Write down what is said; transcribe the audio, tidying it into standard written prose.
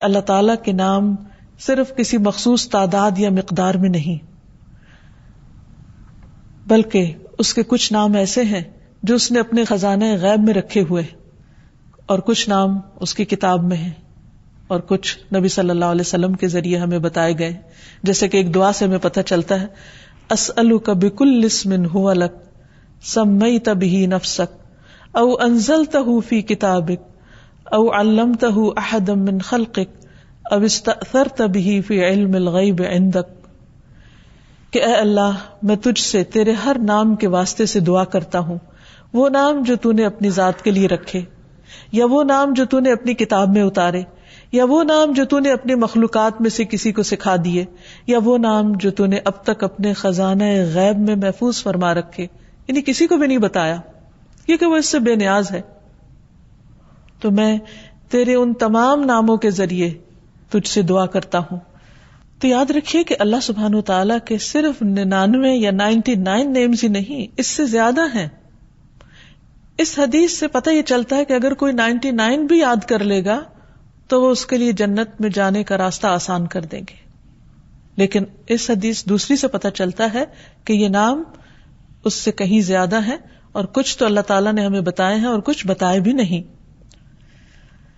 اللہ تعالیٰ کے نام صرف کسی مخصوص تعداد یا مقدار میں نہیں، بلکہ اس کے کچھ نام ایسے ہیں جو اس نے اپنے خزانہ غیب میں رکھے ہوئے، اور کچھ نام اس کی کتاب میں ہیں، اور کچھ نبی صلی اللہ علیہ وسلم کے ذریعے ہمیں بتائے گئے، جیسے کہ ایک دعا سے ہمیں پتہ چلتا ہے اسألک بکل اسم ھو لک سمیت بہ نفسک او انزلتہ فی کتابک او علمتہ احدا من خلقک او استأثرت بہ فی علم الغیب عندک، کہ اے اللہ میں تجھ سے تیرے ہر نام کے واسطے سے دعا کرتا ہوں، وہ نام جو تو نے اپنی ذات کے لیے رکھے، یا وہ نام جو تو نے اپنی کتاب میں اتارے، یا وہ نام جو تو نے اپنی مخلوقات میں سے کسی کو سکھا دیے، یا وہ نام جو تو نے اب تک اپنے خزانہ غیب میں محفوظ فرما رکھے، یعنی کسی کو بھی نہیں بتایا کیونکہ وہ اس سے بے نیاز ہے۔ تو میں تیرے ان تمام ناموں کے ذریعے تجھ سے دعا کرتا ہوں۔ تو یاد رکھیے کہ اللہ سبحانہ وتعالیٰ کے صرف 99 یا 99 نیمز ہی نہیں، اس سے زیادہ ہیں۔ اس حدیث سے پتہ یہ چلتا ہے کہ اگر کوئی 99 بھی یاد کر لے گا تو وہ اس کے لیے جنت میں جانے کا راستہ آسان کر دیں گے، لیکن اس حدیث دوسری سے پتہ چلتا ہے کہ یہ نام اس سے کہیں زیادہ ہیں، اور کچھ تو اللہ تعالیٰ نے ہمیں بتائے ہیں اور کچھ بتائے بھی نہیں۔